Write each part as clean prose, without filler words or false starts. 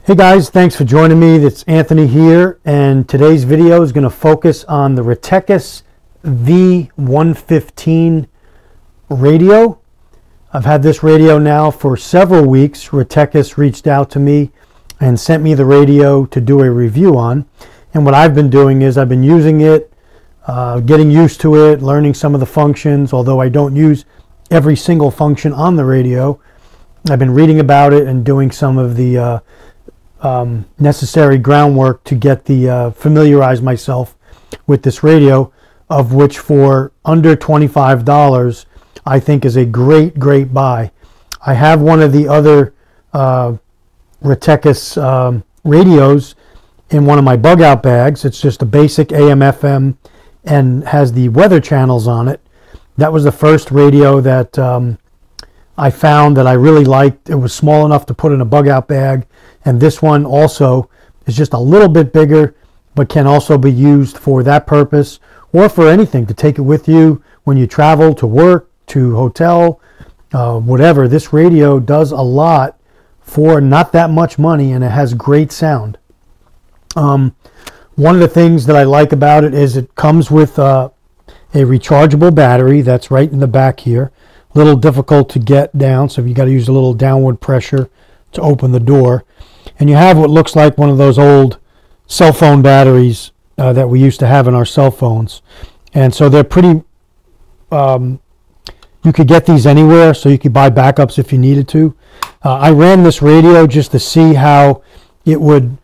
Hey guys, thanks for joining me. It's Anthony here, and today's video is going to focus on the Retekess V-115 radio. I've had this radio now for several weeks. Retekess reached out to me and sent me the radio to do a review on. And what I've been doing is I've been using it, getting used to it, learning some of the functions, although I don't use every single function on the radio. I've been reading about it and doing some of the necessary groundwork to get the familiarize myself with this radio, of which for under $25 I think is a great buy. I have one of the other Retekess radios in one of my bug out bags. It's just a basic AM FM and has the weather channels on it. That was the first radio that I found that I really liked. It was small enough to put in a bug out bag, and this one also is just a little bit bigger, but can also be used for that purpose or for anything, to take it with you when you travel to work, to hotel, whatever. This radio does a lot for not that much money, and it has great sound. One of the things that I like about it is it comes with a rechargeable battery that's right in the back here. A little difficult to get down, so you got to use a little downward pressure to open the door. And you have what looks like one of those old cell phone batteries that we used to have in our cell phones. And so they're pretty, you could get these anywhere, so you could buy backups if you needed to. I ran this radio just to see how it would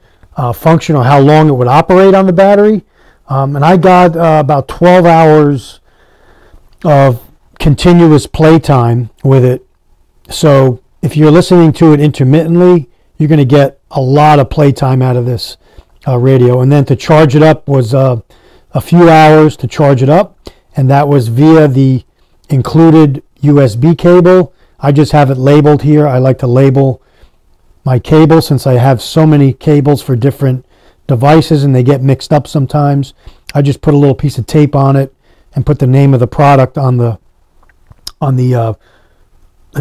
function, or how long it would operate on the battery. And I got about 12 hours of continuous playtime with it. So if you're listening to it intermittently, you're going to get a lot of playtime out of this radio. And then to charge it up was a few hours to charge it up, and that was via the included USB cable. I just have it labeled here. I like to label my cable since I have so many cables for different devices and they get mixed up sometimes. I just put a little piece of tape on it and put the name of the product on the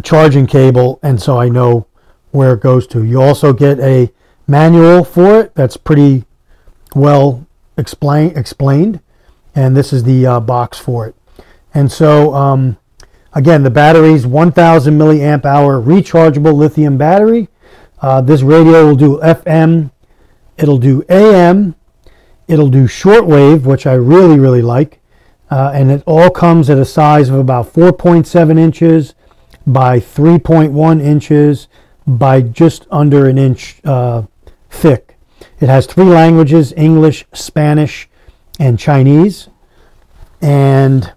charging cable, and so I know where it goes to. You also get a manual for it that's pretty well explained, and this is the box for it. And so again, the battery's 1000 milliamp hour rechargeable lithium battery. This radio will do FM, it'll do AM, it'll do shortwave, which I really like. And it all comes at a size of about 4.7 inches by 3.1 inches by just under an inch thick. It has 3 languages: English, Spanish, and Chinese. And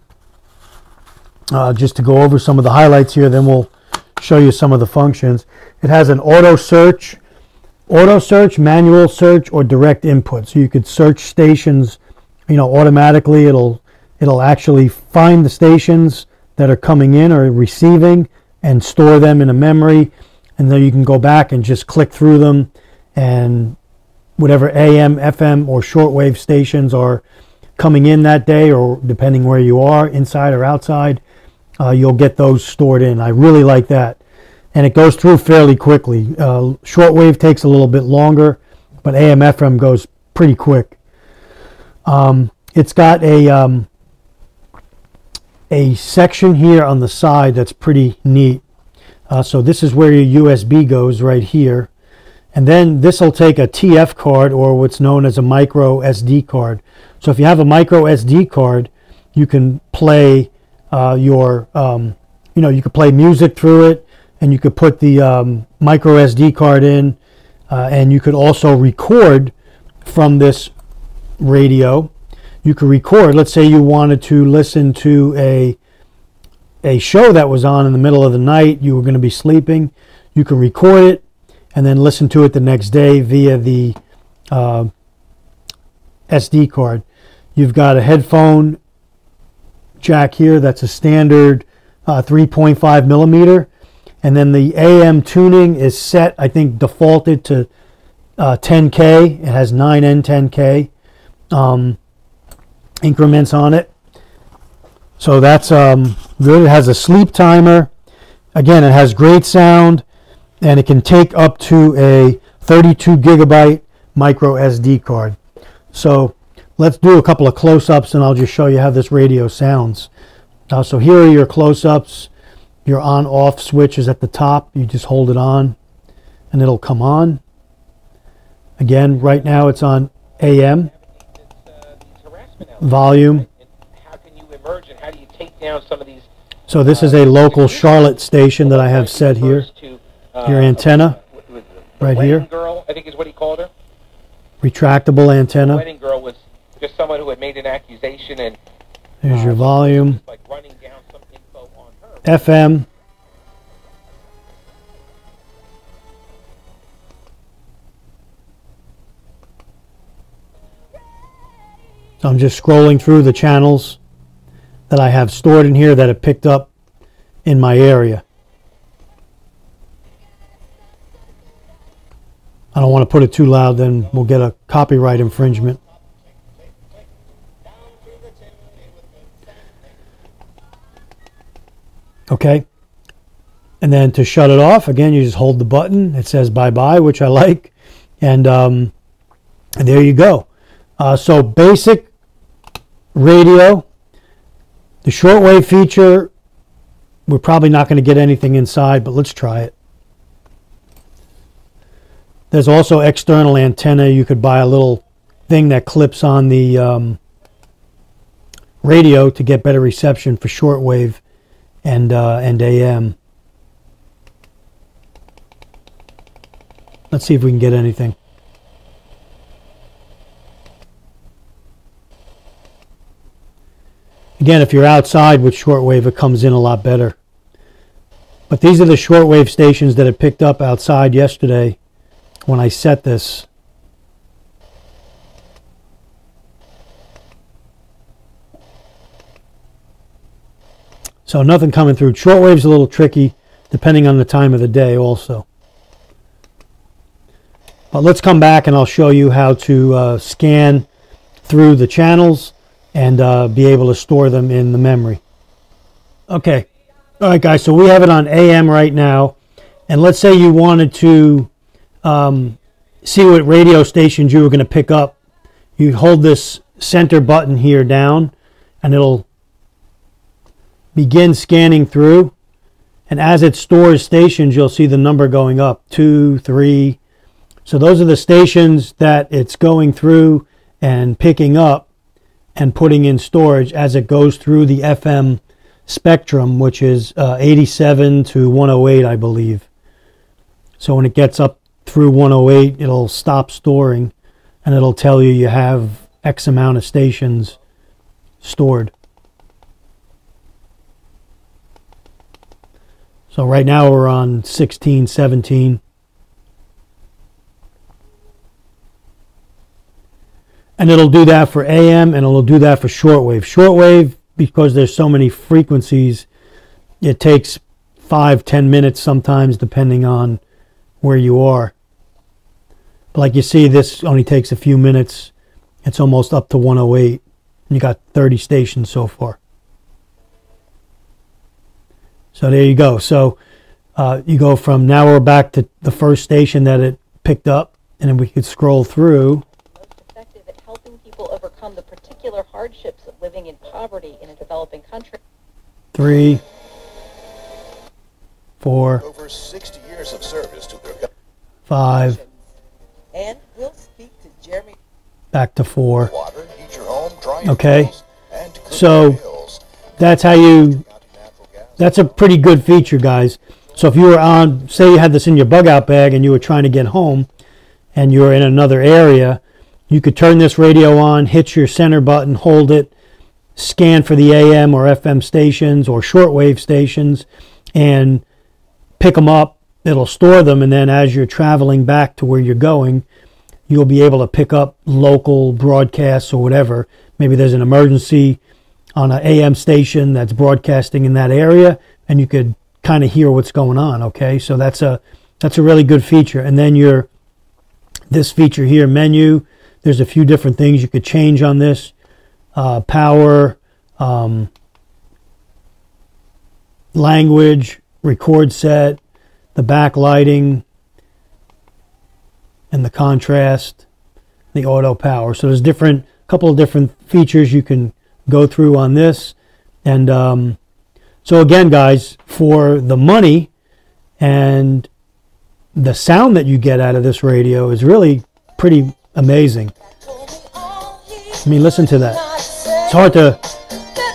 just to go over some of the highlights here, then we'll show you some of the functions. It has an auto search, manual search, or direct input. So you could search stations, automatically. It'll actually find the stations that are coming in or receiving and store them in a memory, and then you can go back and just click through them, and whatever AM, FM, or shortwave stations are coming in that day, or depending where you are, inside or outside, you'll get those stored in. I really like that. And it goes through fairly quickly. Shortwave takes a little bit longer, but AM, FM goes pretty quick. It's got a section here on the side that's pretty neat. So this is where your USB goes, right here. And then this will take a TF card, or what's known as a micro SD card. So if you have a micro SD card, you can play you could play music through it, and you could put the micro SD card in, and you could also record from this radio. You could record, let's say you wanted to listen to a show that was on in the middle of the night, you were going to be sleeping, you can record it and then listen to it the next day via the SD card. You've got a headphone jack here that's a standard 3.5 millimeter, and then the AM tuning is set, I think, defaulted to 10K. It has 9N10K increments on it. So that's good. It has a sleep timer. Again, it has great sound, and it can take up to a 32 gigabyte micro SD card. So let's do a couple of close-ups and I'll just show you how this radio sounds. So here are your close-ups. Your on-off switch is at the top. You just hold it on and it'll come on. Again, right now it's on AM. Volume. How can you emerge and how do you take down some of these? So this is a local Charlotte station that I have set here. Your antenna right here. Girl, I think is what he called her. Retractable antenna. The wedding girl was just someone who had made an accusation, and there's your volume. like running down some info on her. FM. So I'm just scrolling through the channels that I have stored in here that have picked up in my area. I don't want to put it too loud, then we'll get a copyright infringement. Okay. And then to shut it off, again, you just hold the button. It says bye-bye, which I like. And there you go. So basic radio. The shortwave feature, we're probably not going to get anything inside, but let's try it. There's also external antenna. You could buy a little thing that clips on the radio to get better reception for shortwave and AM. Let's see if we can get anything. Again, if you're outside with shortwave, it comes in a lot better. But these are the shortwave stations that it picked up outside yesterday when I set this. So nothing coming through. Shortwave's a little tricky depending on the time of the day also. But let's come back and I'll show you how to scan through the channels and be able to store them in the memory. Okay. All right, guys, so we have it on AM right now. And let's say you wanted to see what radio stations you were going to pick up. You hold this center button here down, and it'll begin scanning through. And as it stores stations, you'll see the number going up, 2, 3. So those are the stations that it's going through and picking up and putting in storage as it goes through the FM spectrum, which is 87 to 108, I believe. So when it gets up through 108, it'll stop storing and it'll tell you you have X amount of stations stored. So right now we're on 16, 17. And it'll do that for AM and it'll do that for shortwave. Shortwave, because there's so many frequencies, it takes 5-10 minutes sometimes depending on where you are. But like you see, this only takes a few minutes. It's almost up to 108. You got 30 stations so far. So there you go. So you go from, now we're back to the first station that it picked up, and then we could scroll through. Overcome the particular hardships of living in poverty in a developing country. 3, 4, over 60 years of service to their 5, and we'll speak to Jeremy. Back to 4. Water, heat your home, dry your Okay, clothes, and to cook your so meals. that's how you, that's a pretty good feature, guys. So if you were on, say you had this in your bug out bag and you were trying to get home and you were in another area, you could turn this radio on, hit your center button, hold it, scan for the AM or FM stations or shortwave stations, and pick them up. It'll store them, and then as you're traveling back to where you're going, you'll be able to pick up local broadcasts or whatever. Maybe there's an emergency on an AM station that's broadcasting in that area, and you could kind of hear what's going on. Okay, so that's a really good feature. And then this feature here, menu. There's a few different things you could change on this. Power, language, record set, the backlighting, the contrast, the auto power. So there's couple of different features you can go through on this. And so again, guys, for the money and the sound that you get out of this radio is really pretty amazing. I mean, listen to that.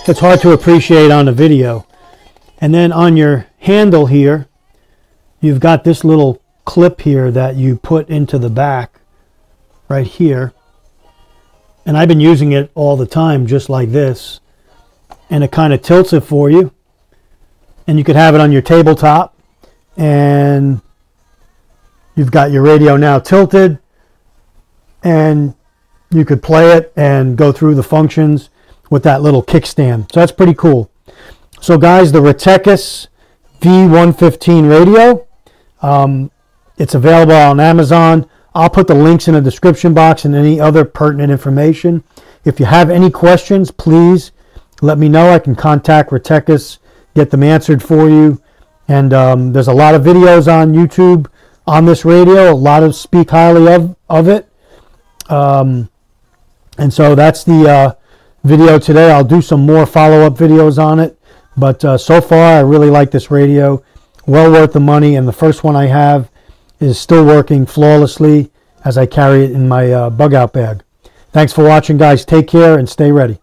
It's hard to appreciate on the video. And then on your handle here, you've got this little clip here that you put into the back right here. And I've been using it all the time just like this. And it kind of tilts it for you. And you could have it on your tabletop. And you've got your radio now tilted. And you could play it and go through the functions with that little kickstand. So that's pretty cool. So guys, the Retekess VM-115 Radio. It's available on Amazon. I'll put the links in the description box and any other pertinent information. If you have any questions, please let me know. I can contact Retekess, get them answered for you. And there's a lot of videos on YouTube on this radio. A lot of speak highly of it. And so that's the video today. I'll do some more follow-up videos on it. But so far, I really like this radio. Well worth the money. And the first one I have is still working flawlessly as I carry it in my bug out bag. Thanks for watching, guys. Take care and stay ready.